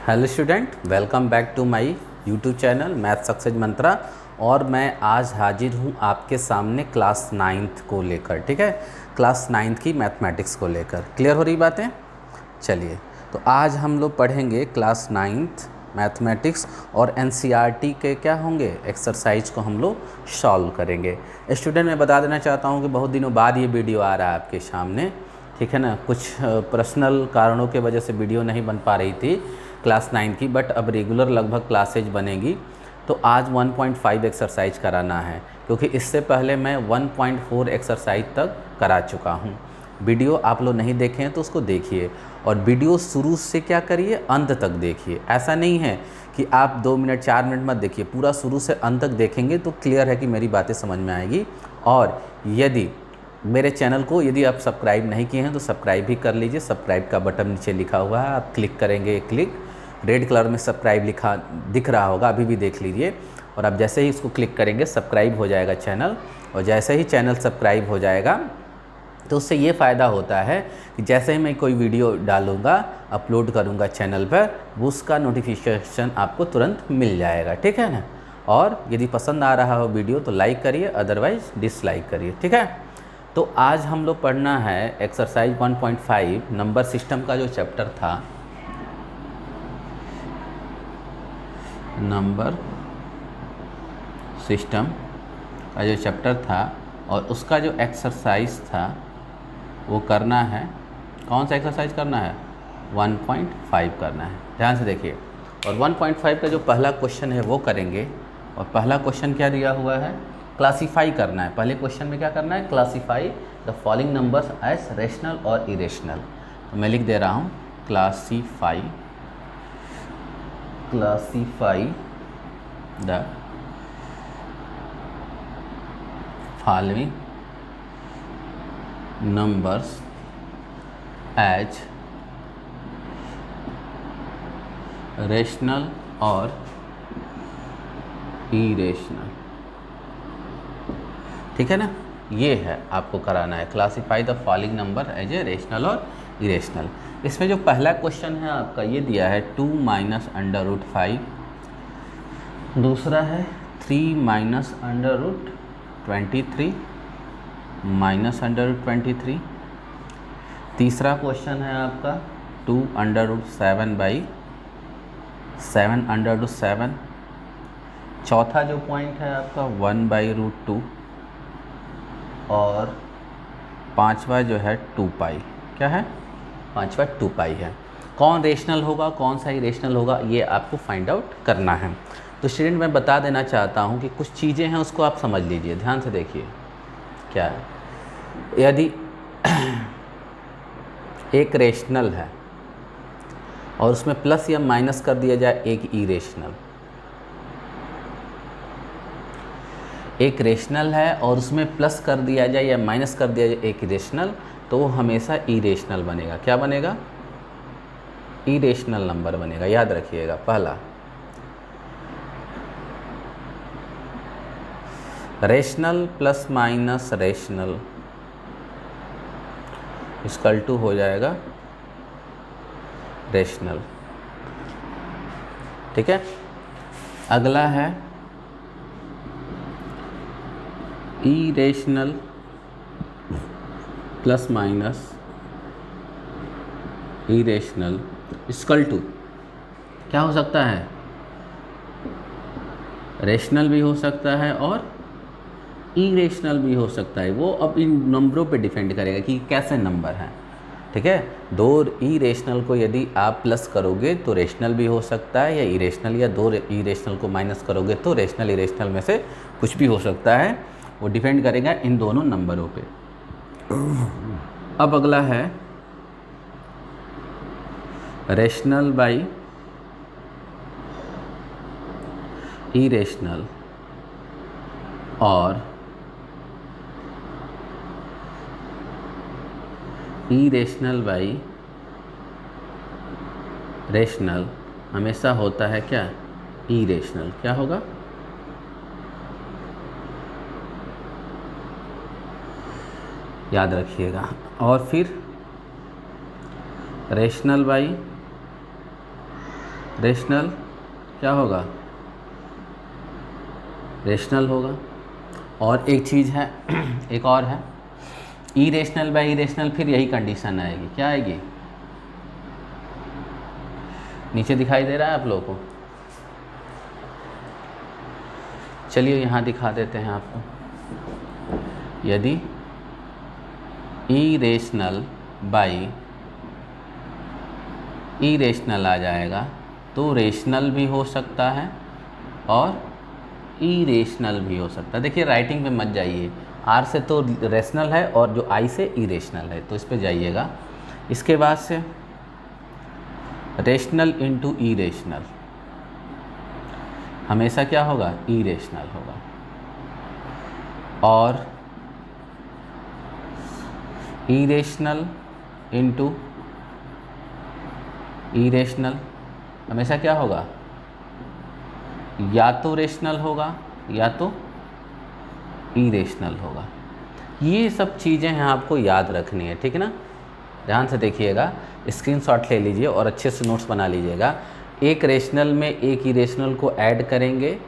Hello student, welcome back to my YouTube channel math success Mantra. और मैं आज हाजिर हूँ आपके सामने क्लास 9th को लेकर। ठीक है, क्लास 9th की मैथमेटिक्स को लेकर। क्लियर हो रही बातें? चलिए, तो आज हम लोग पढ़ेंगे क्लास 9th मैथमेटिक्स और एनसीईआरटी के क्या होंगे एक्सरसाइज को हम लोग सॉल्व करेंगे। स्टूडेंट, मैं बता देना चाहता हूँ कि बहुत दिनों बाद ये वीडियो आ रहा है आपके सामने। ठीक है ना, कुछ पर्सनल कारणों के वजह से वीडियो नहीं बन पा रही थी क्लास 9 की, बट अब रेगुलर लगभग क्लासेज बनेगी। तो आज 1.5 एक्सरसाइज कराना है, क्योंकि इससे पहले मैं 1.4 एक्सरसाइज तक करा चुका हूँ। वीडियो आप लोग नहीं देखे हैं तो उसको देखिए, और वीडियो शुरू से क्या करिए, अंत तक देखिए। ऐसा नहीं है कि आप 2 मिनट 4 मिनट मत देखिए, पूरा शुरू से अंत तक देखेंगे तो क्लियर है कि मेरी बातें समझ में आएगी। और यदि मेरे चैनल को यदि आप सब्सक्राइब नहीं किए हैं तो सब्सक्राइब भी कर लीजिए। सब्सक्राइब का बटन नीचे लिखा हुआ है, आप क्लिक करेंगे, क्लिक रेड कलर में सब्सक्राइब लिखा दिख रहा होगा, अभी भी देख लीजिए। और आप जैसे ही इसको क्लिक करेंगे सब्सक्राइब हो जाएगा चैनल। और जैसे ही चैनल सब्सक्राइब हो जाएगा तो उससे ये फ़ायदा होता है कि जैसे ही मैं कोई वीडियो डालूँगा, अपलोड करूँगा चैनल पर, वो उसका नोटिफिकेशन आपको तुरंत मिल जाएगा। ठीक है ना। और यदि पसंद आ रहा हो वीडियो तो लाइक करिए, अदरवाइज़ डिसलाइक करिए। ठीक है। तो आज हम लोग पढ़ना है एक्सरसाइज 1.5 नंबर सिस्टम का जो चैप्टर था, नंबर सिस्टम का जो चैप्टर था, और उसका जो एक्सरसाइज था वो करना है। कौन सा एक्सरसाइज करना है? 1.5 करना है। ध्यान से देखिए। और 1.5 का जो पहला क्वेश्चन है वो करेंगे। और पहला क्वेश्चन क्या दिया हुआ है? क्लासीफाई करना है। पहले क्वेश्चन में क्या करना है? Classify the following numbers as rational और इरेशनल। तो मैं लिख दे रहा हूँ classify the following numbers as rational और irrational। ठीक है ना, ये है आपको कराना है, classify the following number as a rational और इरेशनल। इसमें जो पहला क्वेश्चन है आपका ये दिया है 2 माइनस अंडर रूट 5, दूसरा है 3 minus under root 23 minus under root 23, तीसरा क्वेश्चन है आपका 2 under root 7 by 7 under root 7, चौथा जो पॉइंट है आपका 1 बाई रूट 2, और पांचवा जो है 2 पाई। क्या है? पांचवा 2 पाई है। कौन रेशनल होगा, कौन सा इरेशनल होगा, ये आपको फाइंड आउट करना है। तो स्टूडेंट, मैं बता देना चाहता हूँ कि कुछ चीज़ें हैं उसको आप समझ लीजिए, ध्यान से देखिए। क्या है? यदि एक रेशनल है और उसमें प्लस या माइनस कर दिया जाए एक इरेशनल, एक रेशनल है और उसमें प्लस कर दिया जाए या माइनस कर दिया जाए एक इरेशनल, तो वो हमेशा इरेशनल बनेगा। क्या बनेगा? इरेशनल नंबर बनेगा। याद रखिएगा, पहला rational plus minus rational equal to हो जाएगा रेशनल। ठीक है। अगला है irrational plus minus irrational equal to क्या हो सकता है? रेशनल भी हो सकता है और इरेशनल भी हो सकता है। वो अब इन नंबरों पे डिपेंड करेगा कि कैसे नंबर हैं। ठीक है। दो इरेशनल को यदि आप प्लस करोगे तो रेशनल भी हो सकता है या इरेशनल, या दो इरेशनल को माइनस करोगे तो रेशनल इरेशनल में से कुछ भी हो सकता है। वो डिपेंड करेगा इन दोनों नंबरों पे। अब अगला है रेशनल बाई इरेशनल और इरेशनल बाई रेशनल हमेशा होता है क्या? इरेशनल। क्या होगा? याद रखिएगा। और फिर रेशनल बाई रेशनल क्या होगा, रेशनल होगा। और एक चीज़ है, एक और है, इरेशनल बाय इरेशनल, फिर यही कंडीशन आएगी, क्या आएगी, नीचे दिखाई दे रहा है आप लोगों को, चलिए यहाँ दिखा देते हैं आपको। यदि इरेशनल बाय इरेशनल आ जाएगा तो रेशनल भी हो सकता है और इरेशनल भी हो सकता है। देखिए राइटिंग पे मत जाइए, आर से तो रेशनल है और जो आई से इरेशनल है, तो इस पे जाइएगा। इसके बाद से रेशनल इंटू इरेशनल हमेशा क्या होगा, इरेशनल होगा। और इरेशनल इंटू इरेशनल हमेशा क्या होगा, या तो रेशनल होगा या तो इरेशनल होगा। ये सब चीज़ें हैं आपको याद रखनी है, ठीक है ना। ध्यान से देखिएगा, स्क्रीनशॉट ले लीजिए और अच्छे से नोट्स बना लीजिएगा। एक रेशनल में एक इरेशनल को ऐड करेंगे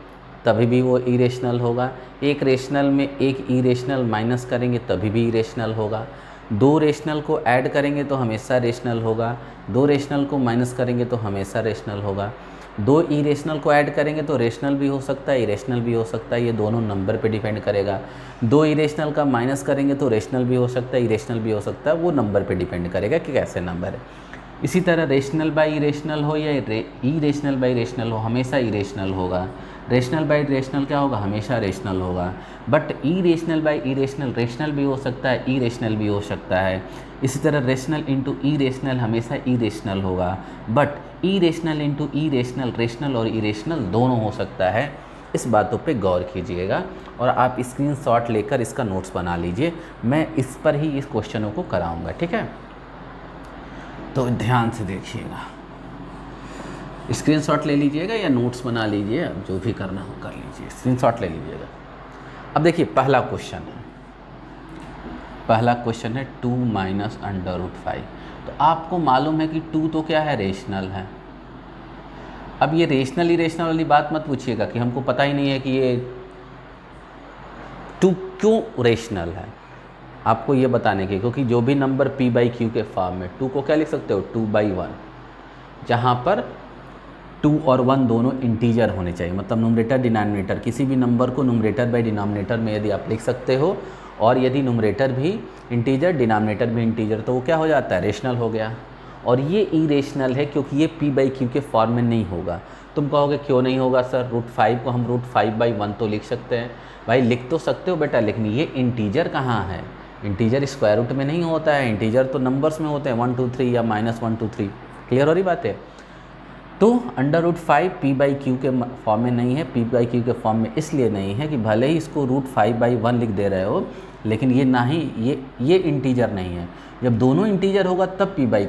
तभी भी वो इरेशनल होगा, एक रेशनल में एक इरेशनल माइनस करेंगे तभी भी इरेशनल होगा, दो रेशनल को ऐड करेंगे तो हमेशा रेशनल होगा, दो रेशनल को माइनस करेंगे तो हमेशा रेशनल होगा, दो इरेशनल को ऐड करेंगे तो रेशनल भी हो सकता है, इरेशनल भी हो सकता है, ये दोनों नंबर पे डिपेंड करेगा। दो इरेशनल का माइनस करेंगे तो रेशनल भी हो सकता है, इरेशनल भी हो सकता है, वो नंबर पे डिपेंड करेगा कि कैसे नंबर है। इसी तरह रेशनल बाय इरेशनल हो या इरेशनल बाय रेशनल हो, हमेशा इरेशनल होगा। रेशनल बाय रेशनल क्या होगा, हमेशा रेशनल होगा। But irrational by irrational rational भी हो सकता है, इरेशनल भी हो सकता है। इसी तरह रेशनल इंटू इरेशनल हमेशा इरेशनल होगा, but irrational into irrational rational और इरेशनल दोनों हो सकता है। इस बातों पे गौर कीजिएगा और आप स्क्रीनशॉट लेकर इसका नोट्स बना लीजिए। मैं इस पर ही इस क्वेश्चनों को कराऊंगा, ठीक है। तो ध्यान से देखिएगा, स्क्रीनशॉट ले लीजिएगा या नोट्स बना लीजिए, जो भी करना हो कर लीजिए, स्क्रीनशॉट ले लीजिएगा। अब देखिए पहला क्वेश्चन है, पहला क्वेश्चन है 2 माइनस अंडर रूट 5। तो आपको मालूम है कि 2 तो क्या है, रेशनल है। अब ये रेशनल इरेशनल वाली बात मत पूछिएगा कि हमको पता ही नहीं है कि ये 2 क्यों रेशनल है। आपको ये बताने की, क्योंकि जो भी नंबर p बाई क्यू के फॉर्म में 2 को क्या लिख सकते हो, 2/1, जहाँ पर 2 और 1 दोनों इंटीजर होने चाहिए, मतलब नुमरेटर डिनोमिनेटर, किसी भी नंबर को नुमरेटर बाई डिनोमिनेटर में यदि आप लिख सकते हो और यदि नुमरेटर भी इंटीजर डिनोमिनेटर भी इंटीजर, तो वो क्या हो जाता है, रेशनल हो गया। और ये इरेशनल है क्योंकि ये p बाई क्यू के फॉर्म में नहीं होगा। तुम कहोगे क्यों नहीं होगा सर, √5 को हम √5/1 तो लिख सकते हैं। भाई लिख तो सकते हो बेटा, लेकिन ये इंटीजर कहाँ है, इंटीजर स्क्वायर रूट में नहीं होता है, इंटीजर तो नंबर्स में होते हैं, 1 2 3 या -1 2 3। क्लियर हो रही बात है। तो √5 p बाई क्यू के फॉर्म में नहीं है, p बाई क्यू के फॉर्म में इसलिए नहीं है कि भले ही इसको √5/1 लिख दे रहे हो, लेकिन ये ना ही ये इंटीजर नहीं है। जब दोनों इंटीजर होगा तब p बाई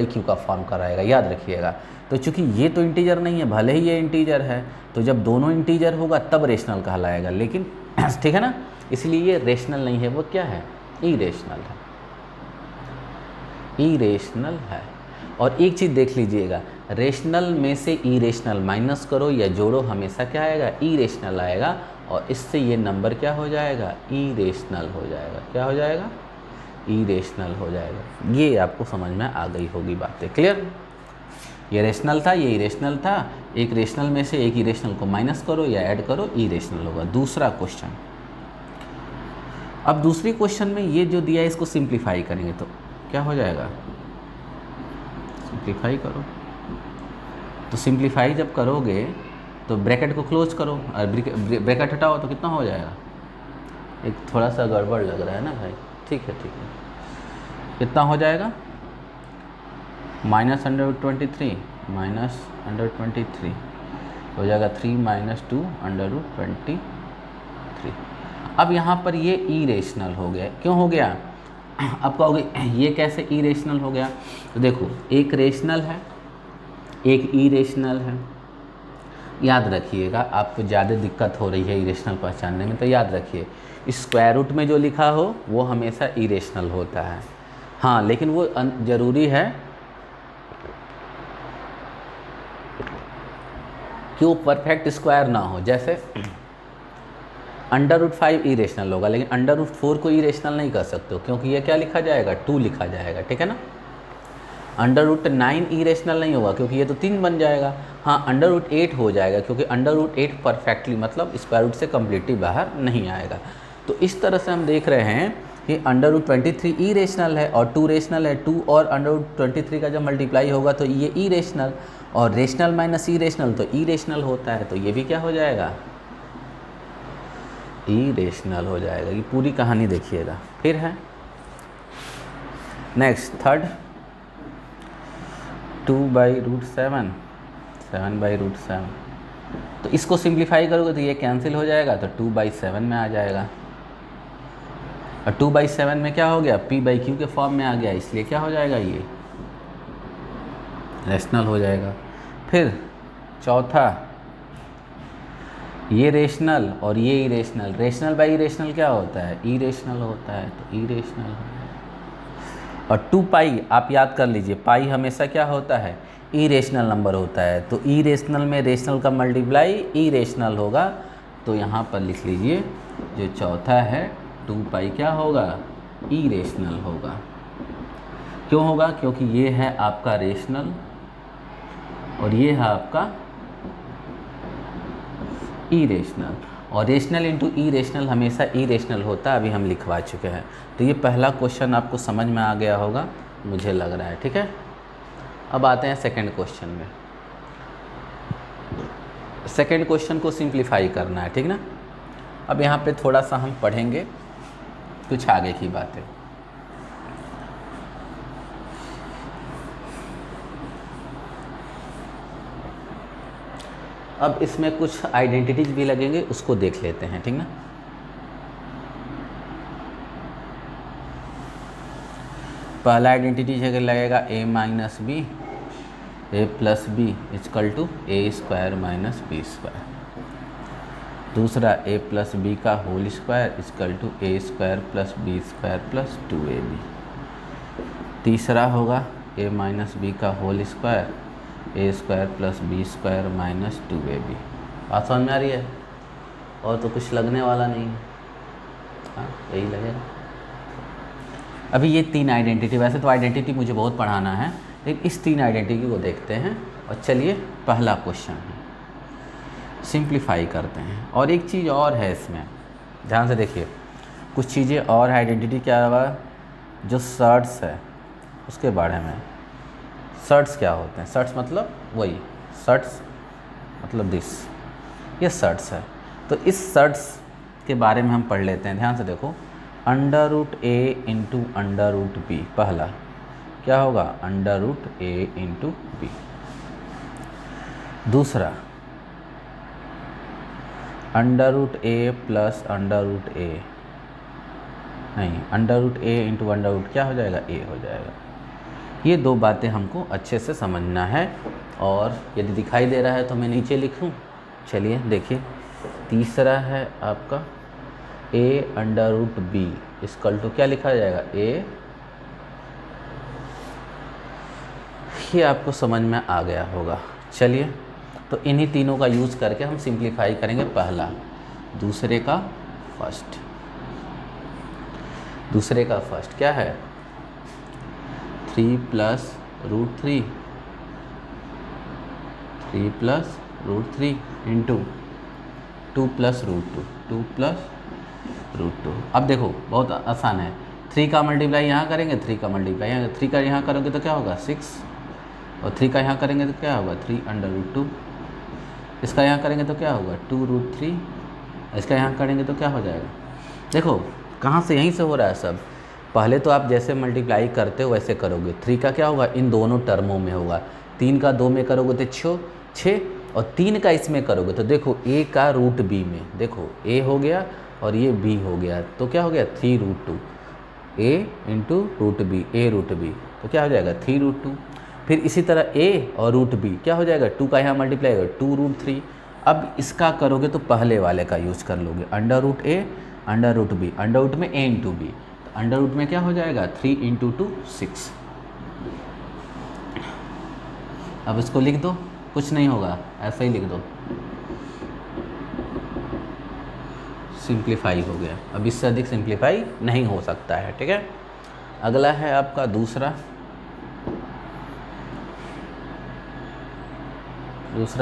क्यू का फॉर्म कराएगा, याद रखिएगा। तो चूंकि ये तो इंटीजर नहीं है, भले ही ये इंटीजर है, तो जब दोनों इंटीजर होगा तब रेशनल कहलाएगा, लेकिन ठीक है ना, इसलिए ये रेशनल नहीं है, वो क्या है, इरेशनल है, इरेशनल है। और एक चीज़ देख लीजिएगा, रेशनल में से इरेशनल माइनस करो या जोड़ो, हमेशा क्या आएगा, इरेशनल आएगा, और इससे ये नंबर क्या हो जाएगा, इरेशनल हो जाएगा। क्या हो जाएगा, इरेशनल हो जाएगा। ये आपको समझ में आ गई होगी बातें, क्लियर। ये रेशनल था, ये इरेशनल था, एक रेशनल में से एक इरेशनल को माइनस करो या ऐड करो, इरेशनल होगा। दूसरा क्वेश्चन, अब दूसरी क्वेश्चन में ये जो दिया है इसको सिंप्लीफाई करेंगे तो क्या हो जाएगा, सिंप्लीफाई करो। तो सिंप्लीफाई जब करोगे तो ब्रैकेट को क्लोज करो और ब्रैकेट हटाओ तो कितना हो जाएगा, एक थोड़ा सा गड़बड़ लग रहा है ना भाई, ठीक है ठीक है, कितना हो जाएगा, -√23 -√23 हो जाएगा 3 - 2 √23। अब यहाँ पर ये इरेशनल हो गया, क्यों हो गया, अब कहोगे ये कैसे इरेशनल हो गया। तो देखो, एक रेशनल है एक इरेशनल है। याद रखिएगा, आपको ज़्यादा दिक्कत हो रही है इरेशनल पहचानने में, तो याद रखिए स्क्वायर रूट में जो लिखा हो वो हमेशा इरेशनल होता है। हाँ, लेकिन वो ज़रूरी है कि वो परफेक्ट स्क्वायर ना हो। जैसे √5 इरेशनल होगा, लेकिन √4 को इरेशनल नहीं कर सकते हो, क्योंकि ये क्या लिखा जाएगा, 2 लिखा जाएगा, ठीक है ना। √9 इरेशनल नहीं होगा, क्योंकि ये तो 3 बन जाएगा। हाँ, √8 हो जाएगा, क्योंकि √8 परफेक्टली मतलब स्क्वायर रूट से कम्प्लीटली बाहर नहीं आएगा। तो इस तरह से हम देख रहे हैं कि √23 इरेशनल है और 2 रेशनल है। 2 और √23 का जब मल्टीप्लाई होगा तो ये इरेशनल, और रेशनल माइनस इरेशनल तो इरेशनल होता है, तो ये भी क्या हो जाएगा, इरेशनल हो जाएगा। ये पूरी कहानी देखिएगा। फिर है नेक्स्ट थर्ड, 2/√7, 7/√7। तो इसको सिंप्लीफाई करोगे तो ये कैंसिल हो जाएगा, तो 2/7 में आ जाएगा। और 2/7 में क्या हो गया, p/q के फॉर्म में आ गया, इसलिए क्या हो जाएगा, ये रेशनल हो जाएगा। फिर चौथा, ये रेशनल और ये इरेशनल, रेशनल बाई इरेशनल क्या होता है, इरेशनल होता है, तो इरेशनल। और 2π आप याद कर लीजिए, पाई हमेशा क्या होता है, इरेशनल नंबर होता है, तो इरेशनल में रेशनल का मल्टीप्लाई इरेशनल होगा। तो यहाँ पर लिख लीजिए जो चौथा है 2π क्या होगा, इरेशनल होगा। क्यों होगा, क्योंकि ये है आपका रेशनल और ये है आपका इरेशनल, और रेशनल इंटू इरेशनल हमेशा इरेशनल होता है, अभी हम लिखवा चुके हैं। तो ये पहला क्वेश्चन आपको समझ में आ गया होगा, मुझे लग रहा है, ठीक है। अब आते हैं सेकंड क्वेश्चन में। सेकंड क्वेश्चन को सिंप्लीफाई करना है, ठीक ना। अब यहाँ पे थोड़ा सा हम पढ़ेंगे कुछ आगे की बातें। अब इसमें कुछ आइडेंटिटीज भी लगेंगे, उसको देख लेते हैं, ठीक ना। पहला आइडेंटिटी जगह लगेगा a-b, a+b = a² - b²। दूसरा a+b का whole square = a² + b² + 2ab। तीसरा होगा a-b का whole square a² + b² - 2ab। बात समझ में आ रही है, और तो कुछ लगने वाला नहीं है, हाँ यही लगेगा। अभी ये 3 आइडेंटिटी, वैसे तो आइडेंटिटी मुझे बहुत पढ़ाना है, लेकिन इस 3 आइडेंटिटी को देखते हैं। और चलिए पहला क्वेश्चन है, सिंप्लीफाई करते हैं। और एक चीज़ और है इसमें, ध्यान से देखिए, कुछ चीज़ें और आइडेंटिटी क्या हुआ, जो सर्ट्स है उसके बारे में। सर्ट्स क्या होते हैं, सर्ट्स मतलब वही, सर्ट्स मतलब दिस, ये सर्ट्स है। तो इस सर्ट्स के बारे में हम पढ़ लेते हैं, ध्यान से देखो। √a × √b, पहला क्या होगा, √a × b। दूसरा √a + √a, नहीं, √a × √, क्या हो जाएगा, a हो जाएगा। ये 2 बातें हमको अच्छे से समझना है, और यदि दिखाई दे रहा है तो मैं नीचे लिखूं। चलिए देखिए, तीसरा है आपका a√b = क्या लिखा जाएगा, a। ये आपको समझ में आ गया होगा। चलिए, तो इन्हीं तीनों का यूज़ करके हम सिंप्लीफाई करेंगे। पहला दूसरे का फर्स्ट, दूसरे का फर्स्ट क्या है, 3 + √3, 3 + √3 × 2 + √2, 2 + √2। अब देखो बहुत आसान है, 3 का मल्टीप्लाई यहाँ करेंगे, 3 का मल्टीप्लाई यहाँ, 3 का यहाँ करोगे तो क्या होगा 6, और 3 का यहाँ करेंगे तो क्या होगा 3/√2। इसका यहाँ करेंगे तो क्या होगा 2√3, इसका यहाँ करेंगे तो क्या हो जाएगा। देखो कहाँ से, यहीं से हो रहा है सब। पहले तो आप जैसे मल्टीप्लाई करते हो वैसे करोगे। 3 का क्या होगा, इन दोनों टर्मों में होगा। 3 का 2 में करोगे तो 6, और 3 का इसमें करोगे तो देखो a का √b में, देखो a हो गया और ये b हो गया, तो क्या हो गया 3√2, a × √b, a√b, तो क्या हो जाएगा 3√2। फिर इसी तरह a और √b क्या हो जाएगा, 2 का यहाँ मल्टीप्लाई होगा 2√3। अब इसका करोगे तो पहले वाले का यूज़ कर लोगे, √a √b, √रूट में a × b, तो √रूट में क्या हो जाएगा 3 × 2 6। अब इसको लिख दो, कुछ नहीं होगा, ऐसा ही लिख दो। सिंप्लीफाई हो गया। अब इससे अधिक सिंप्लीफाई नहीं हो सकता है, ठीक है। अगला है आपका दूसरा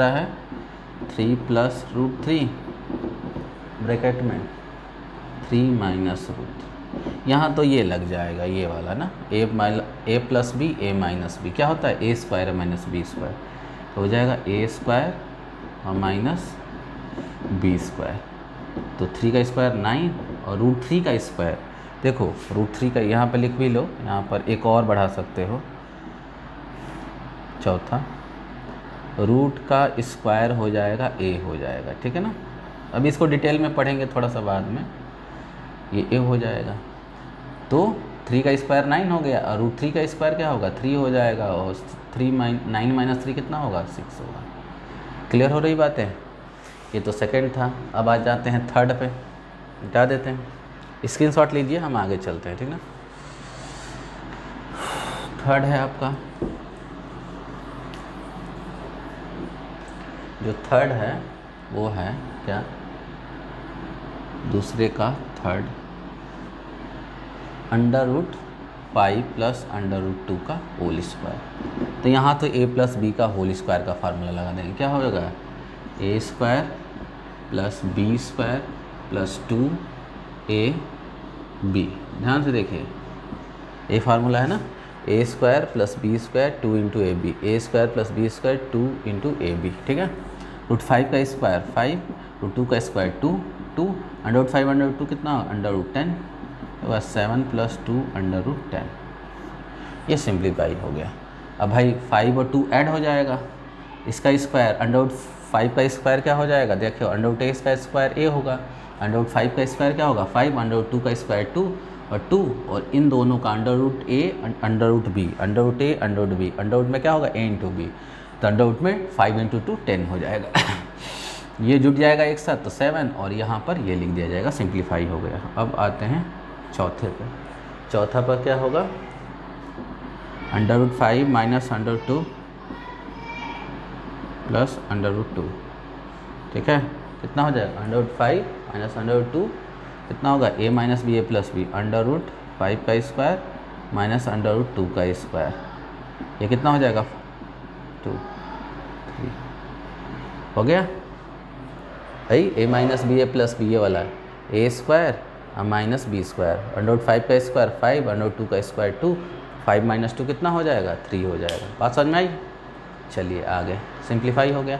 है 3 + √3 ब्रैकेट में 3 - √3। यहाँ तो ये लग जाएगा ये वाला ना, a + b a - b क्या होता है, a² - b², हो जाएगा a² और -b²। तो 3 का स्क्वायर 9 और √3 का स्क्वायर, देखो √3 का यहाँ पर लिख भी लो, यहाँ पर एक और बढ़ा सकते हो, चौथा रूट का स्क्वायर हो जाएगा a हो जाएगा, ठीक है ना। अभी इसको डिटेल में पढ़ेंगे थोड़ा सा बाद में, ये a हो जाएगा। तो 3 का स्क्वायर 9 हो गया और √3 का स्क्वायर क्या होगा, 3 हो जाएगा, और 9 - 3 कितना होगा, 6 होगा। क्लियर हो रही बात है। ये तो सेकंड था। अब आ जाते हैं थर्ड पे, मिटा देते हैं, स्क्रीनशॉट लीजिए, हम आगे चलते हैं, ठीक ना। थर्ड है आपका, जो थर्ड है वो है क्या, दूसरे का थर्ड, √5 + √2 का होल स्क्वायर। तो यहाँ तो a + b का होल स्क्वायर का फार्मूला लगा देंगे, क्या होगा, a² + b² + 2ab। ध्यान से देखिए, ये फार्मूला है ना, a² + b² 2 × ab, a² + b² 2 × ab, ठीक है। √5 का स्क्वायर 5, √2 का स्क्वायर 2, √5 √2 कितना, √10, बस 7 + 2 √10। ये सिंप्लीफाई हो गया। अब भाई 5 और 2 ऐड हो जाएगा, इसका स्क्वायर √5 का स्क्वायर क्या हो जाएगा, देखियो √a का स्क्वायर a होगा, √5 का स्क्वायर क्या होगा 5, √2 का स्क्वायर 2 और 2, और इन दोनों का √a √b, √a √b, √ में क्या होगा a × b, तो √ में 5 × 2 10 हो जाएगा। ये जुट जाएगा एक साथ तो 7, और यहाँ पर ये लिख दिया जाएगा, सिंप्लीफाई हो गया। अब आते हैं चौथे पे, चौथा पर क्या होगा, √5 - √2 + √2, ठीक है। कितना हो जाएगा, √5 - √2 कितना होगा, a - b a + b, √5 का स्क्वायर -√2 का स्क्वायर, ये कितना हो जाएगा 2 3 हो गया भाई। a - b a + b ये वाला है, a² और -b², √5 का स्क्वायर 5, √2 का स्क्वायर 2, 5 - 2 कितना हो जाएगा, 3 हो जाएगा। बात समझ में आई। चलिए आगे, सिंप्लीफाई हो गया।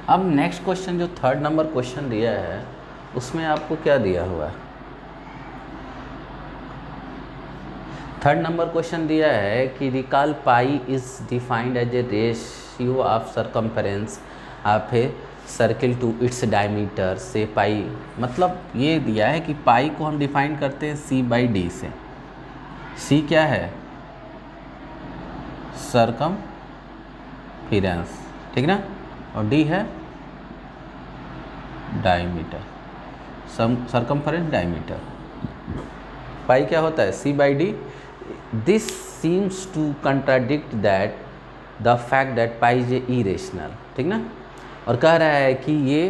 अब नेक्स्ट क्वेश्चन, जो थर्ड नंबर क्वेश्चन दिया है, उसमें आपको क्या दिया हुआ है, थर्ड नंबर क्वेश्चन दिया है कि recall pi is defined as a ratio of circumference of a circle to its diameter से पाई। मतलब ये दिया है कि पाई को हम डिफाइन करते हैं c/d से। c क्या है, सरकमफेरेंस, ठीक ना, और d है डायमीटर, सरकमफेरेंस डायमीटर। पाई क्या होता है, c/d। This seems to contradict that the fact that pi is irrational, ठीक ना। और कह रहा है कि ये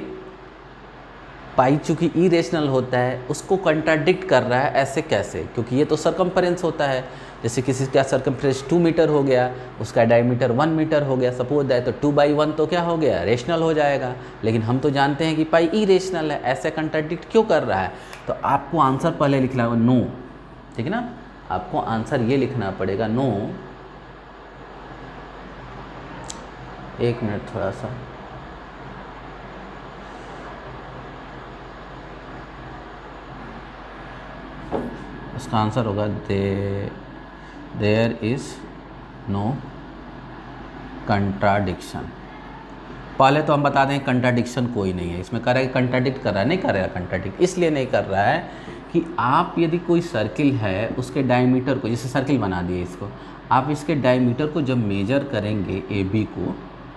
पाई चूँकि इरेशनल होता है उसको कंट्राडिक्ट कर रहा है, ऐसे कैसे, क्योंकि ये तो सरकमफेरेंस होता है। जैसे किसी का सरकमफेरेंस 2 मीटर हो गया, उसका डायमीटर 1 मीटर हो गया, सपोज दैट, तो 2/1 तो क्या हो गया, रेशनल हो जाएगा। लेकिन हम तो जानते हैं कि पाई इरेशनल है, ऐसे कंट्राडिक्ट क्यों कर रहा है। तो आपको आंसर पहले लिखना है नो, ठीक है ना। आपको आंसर ये लिखना पड़ेगा नो। एक मिनट थोड़ा सा, इसका आंसर होगा देयर इज नो कंट्राडिक्शन। पहले तो हम बता दें कंट्राडिक्शन कोई नहीं है इसमें। कर रहा है कंट्राडिक्ट कर रहा है, नहीं कर रहा है कंट्राडिक्ट, इसलिए नहीं कर रहा है कि आप यदि कोई सर्किल है उसके डायमीटर को, जैसे सर्किल बना दिए इसको, आप इसके डायमीटर को जब मेजर करेंगे AB को,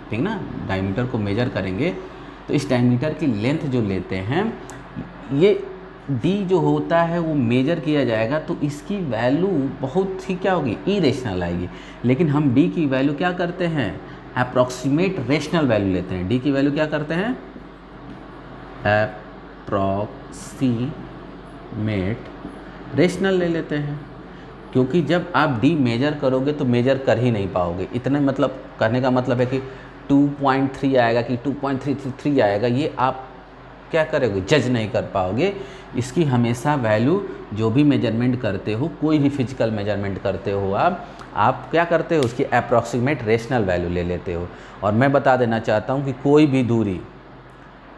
ठीक ना, डायमीटर को मेजर करेंगे तो इस डायमीटर की लेंथ जो लेते हैं, ये डी जो होता है वो मेजर किया जाएगा तो इसकी वैल्यू बहुत ही क्या होगी, इरेशनल आएगी। लेकिन हम डी की वैल्यू क्या करते हैं, अप्रॉक्सीमेट रेशनल वैल्यू लेते हैं। डी की वैल्यू क्या करते हैं, अप्रॉक्सीमेट रेशनल ले लेते हैं, क्योंकि जब आप डी मेजर करोगे तो मेजर कर ही नहीं पाओगे। इतने मतलब करने का मतलब है कि 2.3 आएगा कि 2.333 आएगा, ये आप क्या करोगे, जज नहीं कर पाओगे। इसकी हमेशा वैल्यू जो भी मेजरमेंट करते हो, कोई भी फिजिकल मेजरमेंट करते हो आप क्या करते हो, उसकी अप्रॉक्सीमेट रेशनल वैल्यू ले लेते हो। और मैं बता देना चाहता हूँ कि कोई भी दूरी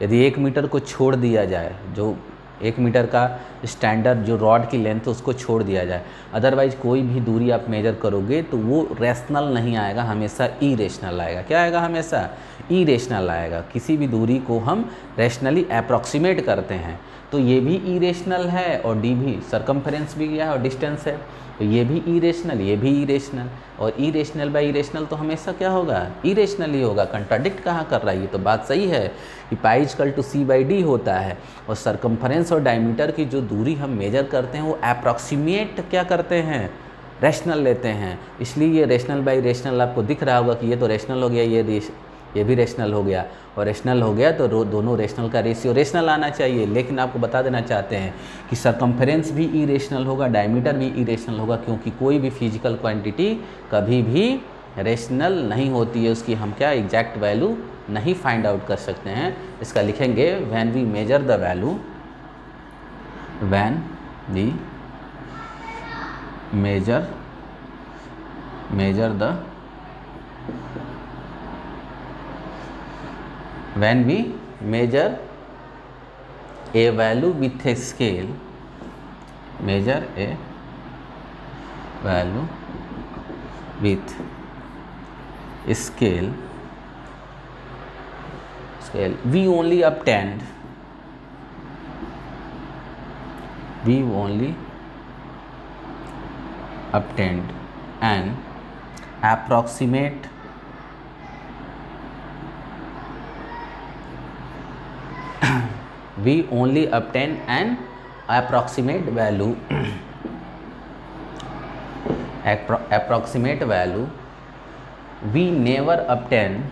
यदि 1 मीटर को छोड़ दिया जाए, जो 1 मीटर का स्टैंडर्ड जो रॉड की लेंथ है उसको छोड़ दिया जाए, अदरवाइज कोई भी दूरी आप मेजर करोगे तो वो रेशनल नहीं आएगा, हमेशा इरेशनल आएगा। क्या आएगा, हमेशा इरेशनल आएगा। किसी भी दूरी को हम रैशनली अप्रॉक्सीमेट करते हैं तो ये भी इरेशनल है और डी भी, सरकमफेरेंस भी क्या है और डिस्टेंस है, तो ये भी इरेशनल, ये भी इरेशनल। और इरेशनल बाय इरेशनल तो हमेशा क्या होगा, इरेशनल ही होगा। कंट्राडिक्ट कहाँ कर रहा है, ये तो बात सही है कि pi equal to C by d होता है और सरकमफेरेंस और डायमीटर की जो दूरी हम मेजर करते हैं वो अप्रॉक्सीमेट क्या करते हैं, रैशनल लेते हैं। इसलिए ये रैशनल बाई रैशनल आपको दिख रहा होगा कि ये तो रैशनल हो गया, ये भी रैशनल हो गया, और रैशनल हो गया तो दोनों रैशनल का रेशियो रैशनल आना चाहिए। लेकिन आपको बता देना चाहते हैं कि सरकमफेरेंस भी इरेशनल होगा, डायमीटर भी इरेशनल होगा, क्योंकि कोई भी फिजिकल क्वांटिटी कभी भी रैशनल नहीं होती है, उसकी हम क्या एग्जैक्ट वैल्यू नहीं फाइंड आउट कर सकते हैं। इसका लिखेंगे when we measure the value, when we measure the when we measure a value with a scale, measure a value with scale we only obtained an approximate we only obtain an approximate value approximate value, we never obtain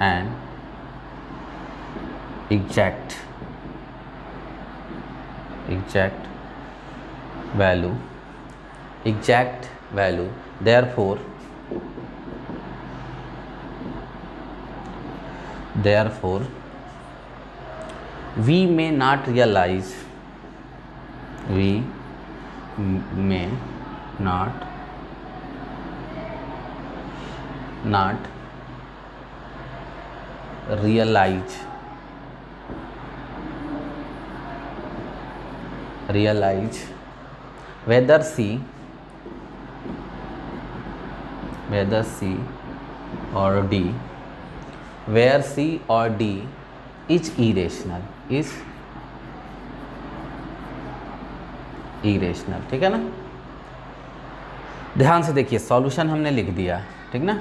an exact value, therefore we may not realize whether C or D, where C or D is irrational, ठीक है ना। ध्यान से देखिए, solution हमने लिख दिया, ठीक ना,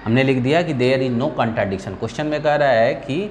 हमने लिख दिया कि there is no contradiction. Question में कह रहा है कि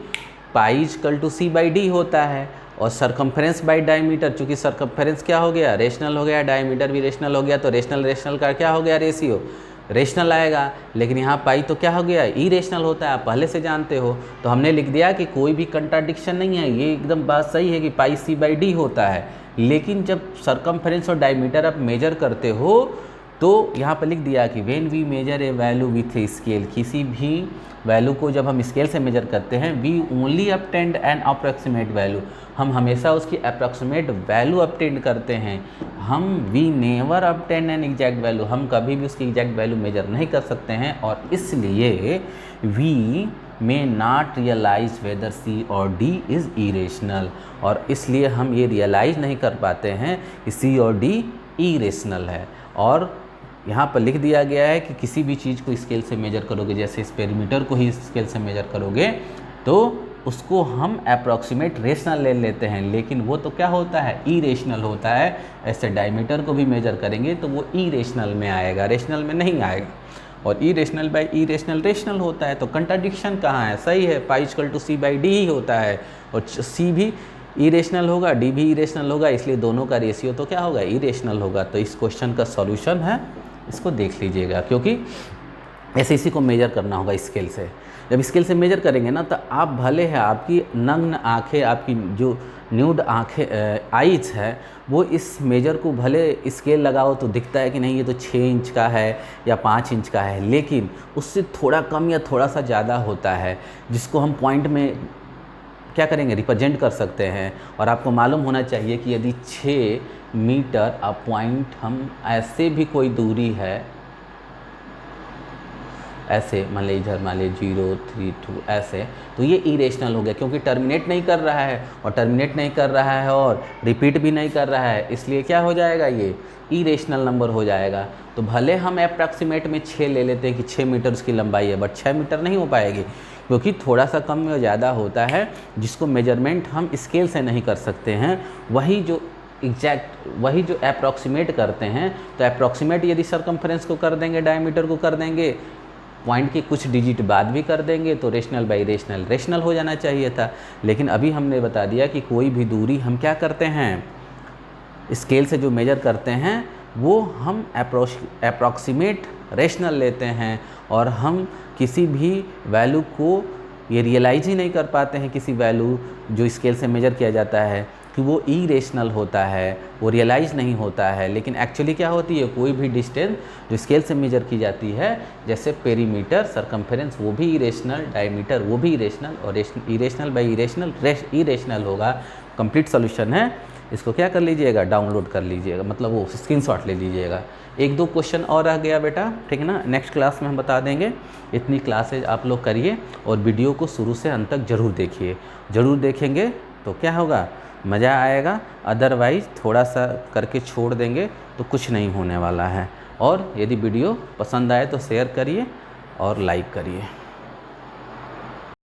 pi equal to C by d होता है और सरकमफेरेंस बाई डायमीटर, चूंकि सरकमफेरेंस क्या हो गया, रेशनल हो गया, डायमीटर भी रेशनल हो गया, तो रेशनल का क्या हो गया, रेशियो रेशनल आएगा। लेकिन यहाँ पाई तो क्या हो गया, इरेशनल होता है, आप पहले से जानते हो। तो हमने लिख दिया कि कोई भी कंट्राडिक्शन नहीं है, ये एकदम बात सही है कि पाई सी बाई डी होता है। लेकिन जब सरकमफेरेंस और डायमीटर आप मेजर करते हो तो यहाँ पर लिख दिया कि when we measure a value with a scale, किसी भी वैल्यू को जब हम स्केल से मेजर करते हैं, we only obtained an approximate value, हम हमेशा उसकी अप्रॉक्सीमेट वैल्यू अपटेंड करते हैं। हम we never obtained an exact value, हम कभी भी उसकी एग्जैक्ट वैल्यू मेजर नहीं कर सकते हैं, और इसलिए we may not realise whether c और डी इज़ इरेशनल, और इसलिए हम ये रियलाइज नहीं कर पाते हैं कि सी और डी इरेशनल है। और यहाँ पर लिख दिया गया है कि किसी भी चीज़ को स्केल से मेजर करोगे, जैसे इस पेरीमीटर को ही स्केल से मेजर करोगे तो उसको हम अप्रॉक्सीमेट रेशनल ले लेते हैं, लेकिन वो तो क्या होता है, इरेशनल होता है। ऐसे डायमीटर को भी मेजर करेंगे तो वो इरेशनल में आएगा, रेशनल में नहीं आएगा। और इरेशनल बाई इरेशनल रेशनल होता है, तो कंट्राडिक्शन कहाँ है, सही है, pi equal to C by D ही होता है। और सी भी इरेशनल होगा, डी भी इरेशनल होगा, इसलिए दोनों का रेशियो तो क्या होगा, इरेशनल होगा। तो इस क्वेश्चन का सॉल्यूशन है, इसको देख लीजिएगा, क्योंकि ऐसे इसी को मेजर करना होगा स्केल से। जब स्केल से मेजर करेंगे ना, तो आप भले है आपकी नग्न आँखें, आपकी जो न्यूड आँखें आईज है, वो इस मेजर को भले स्केल लगाओ तो दिखता है कि नहीं ये तो 6 इंच का है या 5 इंच का है, लेकिन उससे थोड़ा कम या थोड़ा सा ज़्यादा होता है, जिसको हम पॉइंट में क्या करेंगे, रिप्रेजेंट कर सकते हैं। और आपको मालूम होना चाहिए कि यदि 6 मीटर अब पॉइंट हम ऐसे भी कोई दूरी है, ऐसे मान लीजिए 0, 3, 2 ऐसे, तो ये इरेशनल हो गया, क्योंकि टर्मिनेट नहीं कर रहा है, और टर्मिनेट नहीं कर रहा है और रिपीट भी नहीं कर रहा है, इसलिए क्या हो जाएगा, ये इरेशनल नंबर हो जाएगा। तो भले हम अप्रॉक्सीमेट में 6 ले लेते हैं कि 6 मीटर उसकी लंबाई है, बट 6 मीटर नहीं हो पाएगी, क्योंकि थोड़ा सा कम या ज़्यादा होता है, जिसको मेजरमेंट हम स्केल से नहीं कर सकते हैं। वही जो अप्रॉक्सीमेट करते हैं, तो अप्रॉक्सीमेट यदि सरकमफ्रेंस को कर देंगे, डायमीटर को कर देंगे, पॉइंट के कुछ डिजिट बाद भी कर देंगे, तो रेशनल बाई रेशनल हो जाना चाहिए था। लेकिन अभी हमने बता दिया कि कोई भी दूरी हम क्या करते हैं, स्केल से जो मेजर करते हैं वो हम अप्रॉक्सीमेट रेशनल लेते हैं, और हम किसी भी वैल्यू को ये रियलाइज़ ही नहीं कर पाते हैं, किसी वैल्यू जो स्केल से मेजर किया जाता है कि वो इरेशनल होता है, वो रियलाइज़ नहीं होता है। लेकिन एक्चुअली क्या होती है, कोई भी डिस्टेंस जो स्केल से मेजर की जाती है, जैसे पेरीमीटर, सरकमफेरेंस, वो भी इरेशनल, डायमीटर वो भी इरेशनल, और इरेशनल बाई इरेशनल होगा। कंप्लीट सॉल्यूशन है, इसको क्या कर लीजिएगा, डाउनलोड कर लीजिएगा, मतलब वो स्क्रीनशॉट ले लीजिएगा। 1-2 क्वेश्चन और रह गया बेटा, ठीक है ना, नेक्स्ट क्लास में हम बता देंगे। इतनी क्लासेज आप लोग करिए, और वीडियो को शुरू से अंत तक ज़रूर देखिए। ज़रूर देखेंगे तो क्या होगा, मज़ा आएगा, अदरवाइज़ थोड़ा सा करके छोड़ देंगे तो कुछ नहीं होने वाला है। और यदि वीडियो पसंद आए तो शेयर करिए और लाइक करिए।